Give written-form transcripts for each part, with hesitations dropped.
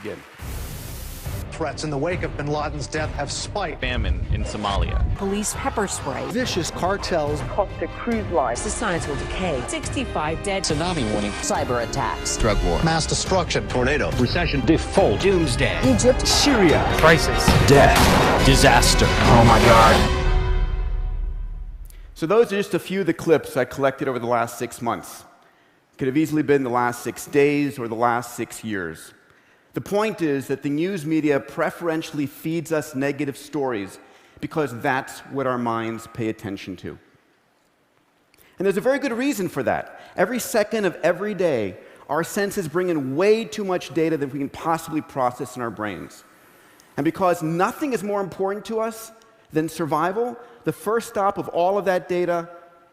begin. Threats in the wake of bin Laden's death have spiked. Famine in Somalia. Police pepper spray. Vicious cartels. Costa Cruise Line. Societal decay. 65 dead. Tsunami warning. Cyber attacks. Drug war. Mass destruction. Tornado. Recession. Default. Doomsday. Egypt. Syria. Crisis. Death. Disaster. Oh my God. So those are just a few of the clips I collected over the last 6 months. Could have easily been the last 6 days or the last 6 years. The point is that the news media preferentially feeds us negative stories because that's what our minds pay attention to. And there's a very good reason for that. Every second of every day, our senses bring in way too much data that we can possibly process in our brains. And because nothing is more important to us than survival, the first stop of all of that data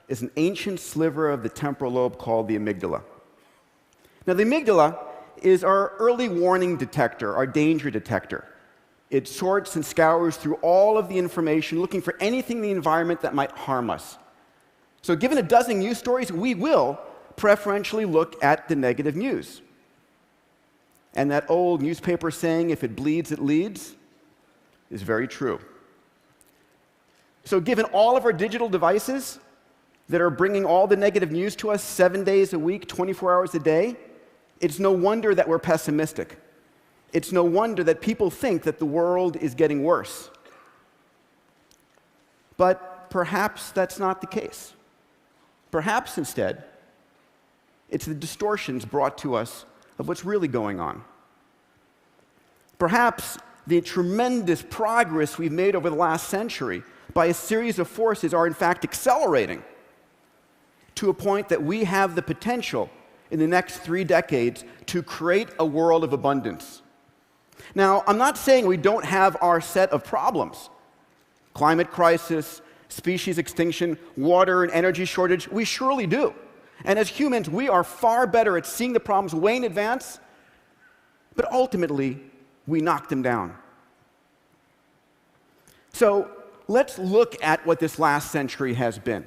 is an ancient sliver of the temporal lobe called the amygdala. Now, the amygdala is our early warning detector, our danger detector. It sorts and scours through all of the information, looking for anything in the environment that might harm us. So given a dozen news stories, we will preferentially look at the negative news. And that old newspaper saying, if it bleeds, it leads, is very true. So given all of our digital devices that are bringing all the negative news to us 7 days a week, 24 hours a day, it's no wonder that we're pessimistic. It's no wonder that people think that the world is getting worse. But perhaps that's not the case. Perhaps instead, it's the distortions brought to us of what's really going on. Perhaps the tremendous progress we've made over the last century by a series of forces are in fact accelerating to a point that we have the potential in the next 3 decades to create a world of abundance. Now, I'm not saying we don't have our set of problems. Climate crisis, species extinction, water and energy shortage, we surely do. And as humans, we are far better at seeing the problems way in advance, but ultimately, we knock them down. So let's look at what this last century has been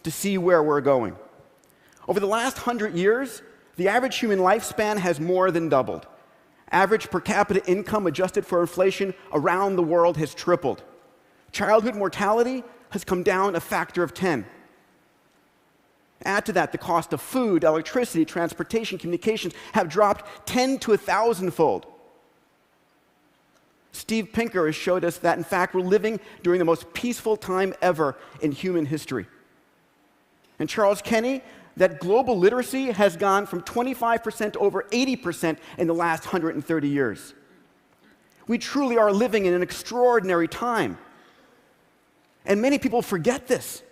to see where we're going. Over the last 100 years, the average human lifespan has more than doubled. Average per capita income adjusted for inflation around the world has tripled. Childhood mortality has come down a factor of 10. Add to that the cost of food, electricity, transportation, communications have dropped 10 to 1,000-fold. Steve Pinker has showed us that, in fact, we're living during the most peaceful time ever in human history. And Charles Kenny, that global literacy has gone from 25% to over 80% in the last 130 years. We truly are living in an extraordinary time. And many people forget this.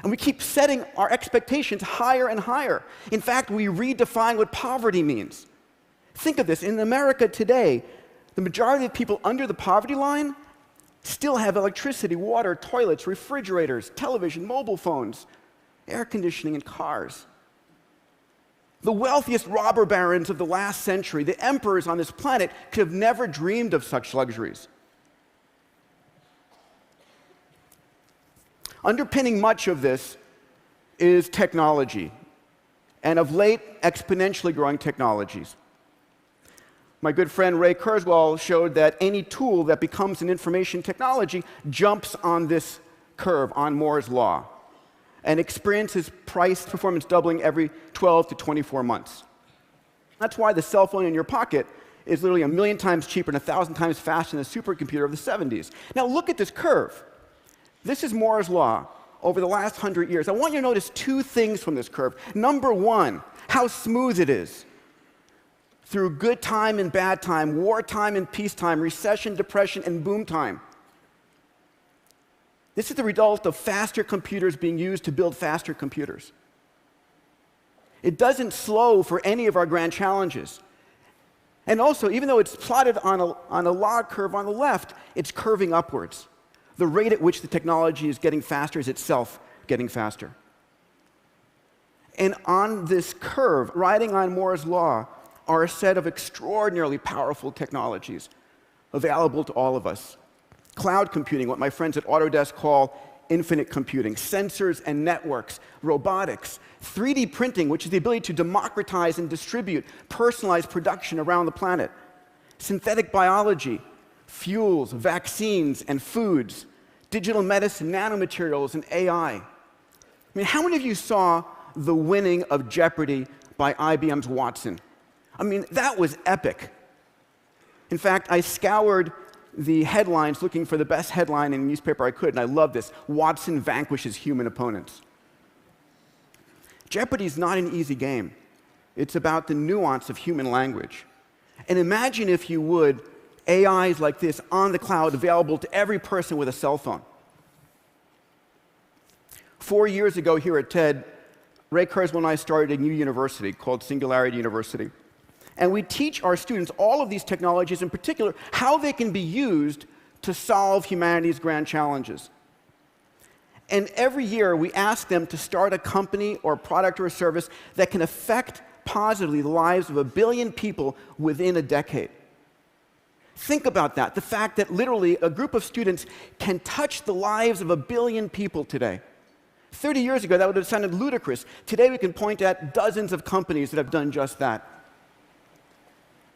And we keep setting our expectations higher and higher. In fact, we redefine what poverty means. Think of this. In America today, the majority of people under the poverty line still have electricity, water, toilets, refrigerators, television, mobile phones, air conditioning, and cars. The wealthiest robber barons of the last century, the emperors on this planet, could have never dreamed of such luxuries. Underpinning much of this is technology, and of late, exponentially growing technologies. My good friend Ray Kurzweil showed that any tool that becomes an information technology jumps on this curve, on Moore's law, and experiences price performance doubling every 12 to 24 months. That's why the cell phone in your pocket is literally 1,000,000 times cheaper and 1,000 times faster than the supercomputer of the 70s. Now look at this curve. This is Moore's law over the last 100 years. I want you to notice 2 things from this curve. Number 1, how smooth it is. Through good time and bad time, wartime and peacetime, recession, depression, and boom time. This is the result of faster computers being used to build faster computers. It doesn't slow for any of our grand challenges. And also, even though it's plotted on a log curve on the left, it's curving upwards. The rate at which the technology is getting faster is itself getting faster. And on this curve, riding on Moore's law, are a set of extraordinarily powerful technologies available to all of us. Cloud computing, what my friends at Autodesk call infinite computing, sensors and networks, robotics, 3D printing, which is the ability to democratize and distribute personalized production around the planet, synthetic biology, fuels, vaccines, and foods, digital medicine, nanomaterials, and AI. I mean, how many of you saw the winning of Jeopardy by IBM's Watson? I mean, that was epic. In fact, I scoured the headlines looking for the best headline in a newspaper I could, and I love this: Watson vanquishes human opponents. Jeopardy is not an easy game. It's about the nuance of human language. And imagine, if you would, AIs like this on the cloud, available to every person with a cell phone. 4 years ago here at TED, Ray Kurzweil and I started a new university called Singularity University. And we teach our students all of these technologies, in particular, how they can be used to solve humanity's grand challenges. And every year, we ask them to start a company or product or a service that can affect positively the lives of 1 billion people within a decade. Think about that, the fact that literally a group of students can touch the lives of 1 billion people today. 30 years ago, that would have sounded ludicrous. Today, we can point at dozens of companies that have done just that.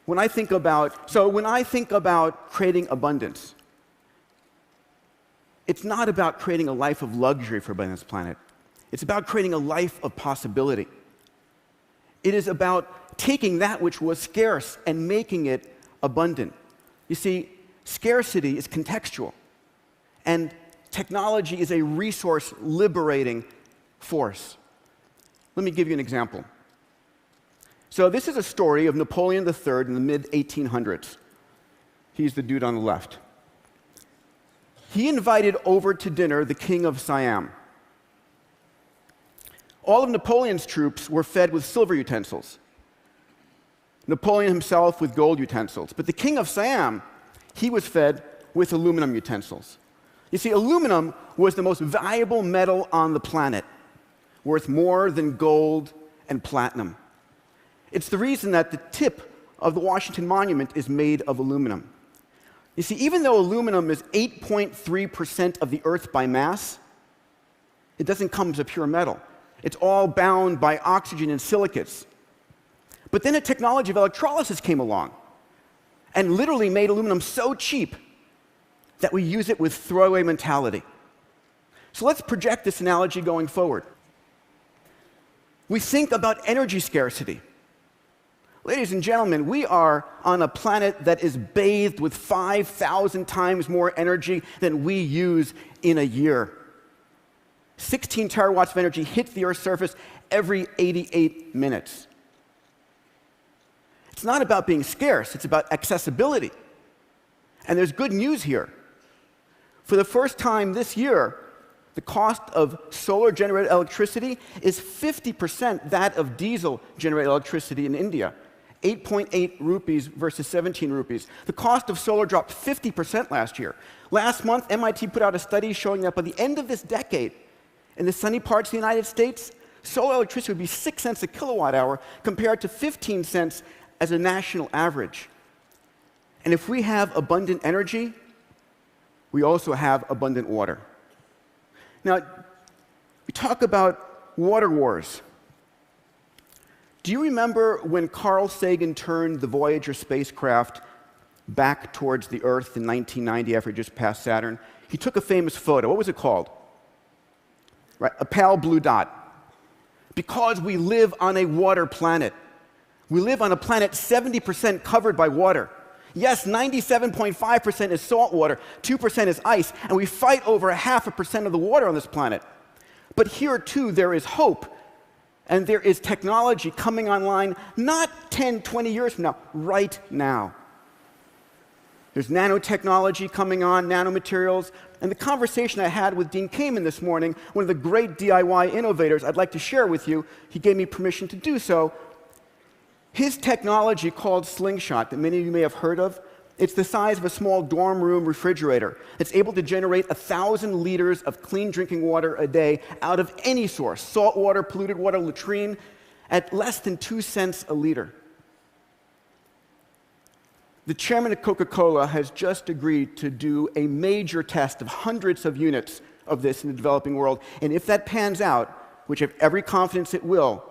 When I think about creating abundance, it's not about creating a life of luxury for this planet. It's about creating a life of possibility. It is about taking that which was scarce and making it abundant. You see, scarcity is contextual, and technology is a resource-liberating force. Let me give you an example. So this is a story of Napoleon III in the mid-1800s. He's the dude on the left. He invited over to dinner the king of Siam. All of Napoleon's troops were fed with silver utensils. Napoleon himself with gold utensils. But the king of Siam, he was fed with aluminum utensils. You see, aluminum was the most valuable metal on the planet, worth more than gold and platinum. It's the reason that the tip of the Washington Monument is made of aluminum. You see, even though aluminum is 8.3% of the Earth by mass, it doesn't come as a pure metal. It's all bound by oxygen and silicates. But then a technology of electrolysis came along and literally made aluminum so cheap that we use it with throwaway mentality. So let's project this analogy going forward. We think about energy scarcity. Ladies and gentlemen, we are on a planet that is bathed with 5,000 times more energy than we use in a year. 16 terawatts of energy hits the Earth's surface every 88 minutes. It's not about being scarce, it's about accessibility. And there's good news here. For the first time this year, the cost of solar-generated electricity is 50% that of diesel-generated electricity in India. 8.8 rupees versus 17 rupees. The cost of solar dropped 50% last year. Last month, MIT put out a study showing that by the end of this decade, in the sunny parts of the United States, solar electricity would be 6 cents a kilowatt hour compared to 15 cents as a national average. And if we have abundant energy, we also have abundant water. Now, we talk about water wars. Do you remember when Carl Sagan turned the Voyager spacecraft back towards the Earth in 1990 after it just passed Saturn? He took a famous photo. What was it called? Right, a pale blue dot. Because we live on a water planet. We live on a planet 70% covered by water. Yes, 97.5% is salt water, 2% is ice, and we fight over 0.5% of the water on this planet. But here, too, there is hope. And there is technology coming online not 10, 20 years from now, right now. There's nanotechnology coming on, nanomaterials. And the conversation I had with Dean Kamen this morning, one of the great DIY innovators I'd like to share with you, he gave me permission to do so. His technology called Slingshot, that many of you may have heard of, it's the size of a small dorm room refrigerator. It's able to generate 1,000 liters of clean drinking water a day out of any source, salt water, polluted water, latrine, at less than 2 cents a liter. The chairman of Coca-Cola has just agreed to do a major test of hundreds of units of this in the developing world. And if that pans out, which I have every confidence it will,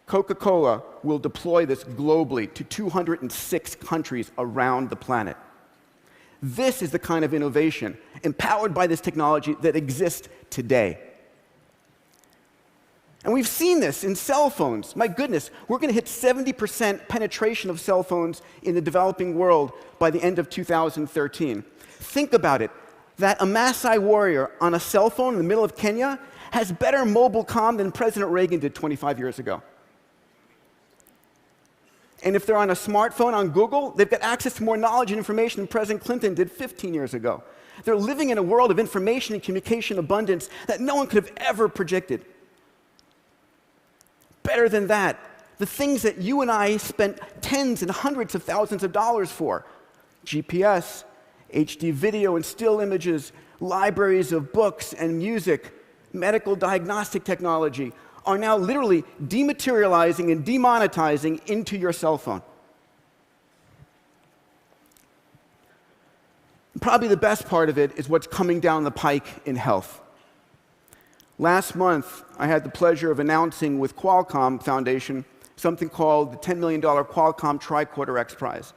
Coca-Cola will deploy this globally to 206 countries around the planet. This is the kind of innovation, empowered by this technology, that exists today. And we've seen this in cell phones. My goodness, we're going to hit 70% penetration of cell phones in the developing world by the end of 2013. Think about it. That a Maasai warrior on a cell phone in the middle of Kenya has better mobile comm than President Reagan did 25 years ago. And if they're on a smartphone on Google, they've got access to more knowledge and information than President Clinton did 15 years ago. They're living in a world of information and communication abundance that no one could have ever predicted. Better than that, the things that you and I spent tens and hundreds of thousands of dollars for, GPS, HD video and still images, libraries of books and music, medical diagnostic technology, are now literally dematerializing and demonetizing into your cell phone. Probably the best part of it is what's coming down the pike in health. Last month, I had the pleasure of announcing with Qualcomm Foundation something called the $10 million Qualcomm Tricorder X Prize.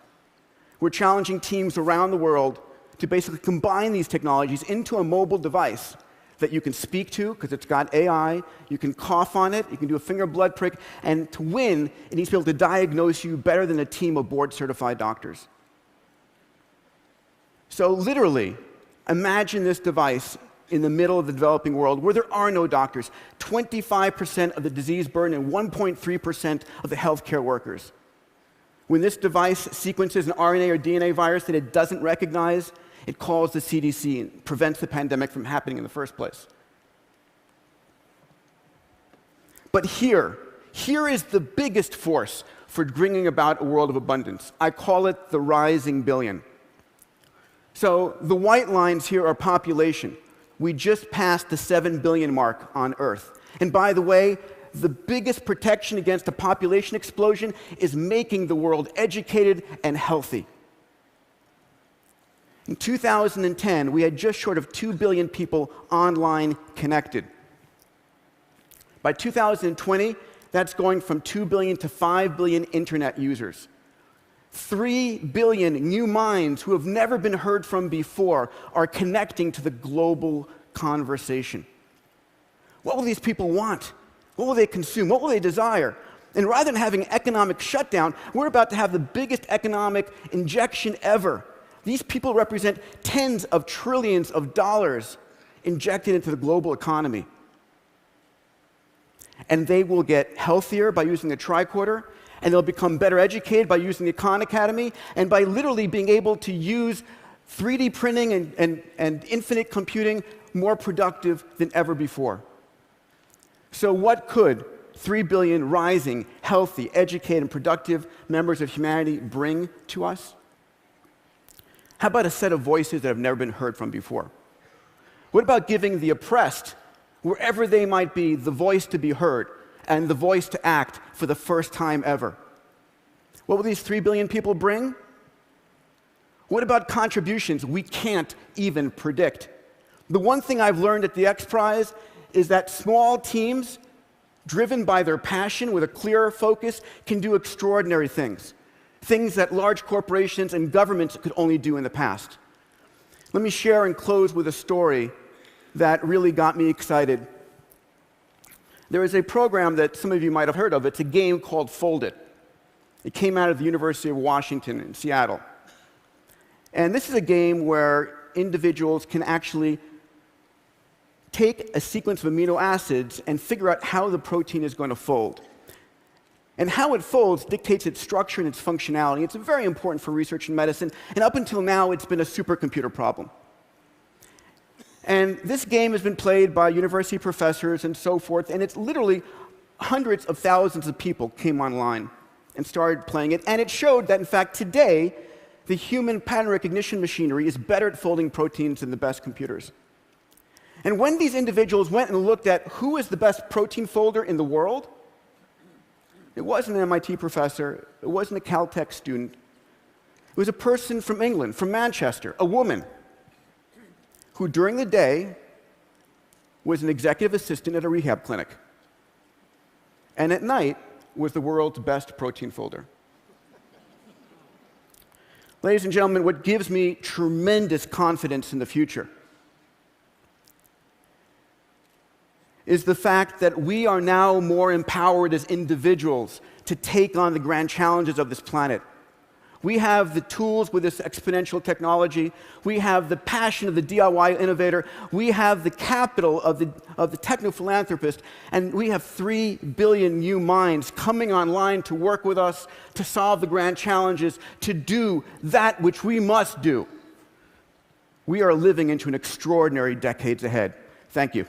We're challenging teams around the world to basically combine these technologies into a mobile device that you can speak to, because it's got AI, you can cough on it, you can do a finger blood prick, and to win, it needs to be able to diagnose you better than a team of board-certified doctors. So literally, imagine this device in the middle of the developing world where there are no doctors, 25% of the disease burden and 1.3% of the healthcare workers. When this device sequences an RNA or DNA virus that it doesn't recognize, it calls the CDC and prevents the pandemic from happening in the first place. But here is the biggest force for bringing about a world of abundance. I call it the rising billion. So the white lines here are population. We just passed the 7 billion mark on Earth. And by the way, the biggest protection against a population explosion is making the world educated and healthy. In 2010, we had just short of 2 billion people online connected. By 2020, that's going from 2 billion to 5 billion internet users. 3 billion new minds who have never been heard from before are connecting to the global conversation. What will these people want? What will they consume? What will they desire? And rather than having an economic shutdown, we're about to have the biggest economic injection ever. These people represent tens of trillions of dollars injected into the global economy. And they will get healthier by using the tricorder, and they'll become better educated by using the Khan Academy, and by literally being able to use 3D printing and infinite computing more productive than ever before. So what could 3 billion rising, healthy, educated, and productive members of humanity bring to us? How about a set of voices that have never been heard from before? What about giving the oppressed, wherever they might be, the voice to be heard and the voice to act for the first time ever? What will these 3 billion people bring? What about contributions we can't even predict? The one thing I've learned at the X Prize is that small teams, driven by their passion with a clear focus, can do extraordinary things. Things that large corporations and governments could only do in the past. Let me share and close with a story that really got me excited. There is a program that some of you might have heard of. It's a game called Fold It. It came out of the University of Washington in Seattle. And this is a game where individuals can actually take a sequence of amino acids and figure out how the protein is going to fold. And how it folds dictates its structure and its functionality. It's very important for research in medicine, and up until now, it's been a supercomputer problem. And this game has been played by university professors and so forth, and it's literally hundreds of thousands of people came online and started playing it, and it showed that, in fact, today, the human pattern recognition machinery is better at folding proteins than the best computers. And when these individuals went and looked at who is the best protein folder in the world, it wasn't an MIT professor, it wasn't a Caltech student, it was a person from England, from Manchester, a woman, who during the day was an executive assistant at a rehab clinic. And at night was the world's best protein folder. Ladies and gentlemen, what gives me tremendous confidence in the future is the fact that we are now more empowered as individuals to take on the grand challenges of this planet. We have the tools with this exponential technology. We have the passion of the DIY innovator. We have the capital of the techno-philanthropist. And we have 3 billion new minds coming online to work with us, to solve the grand challenges, to do that which we must do. We are living into an extraordinary decades ahead. Thank you.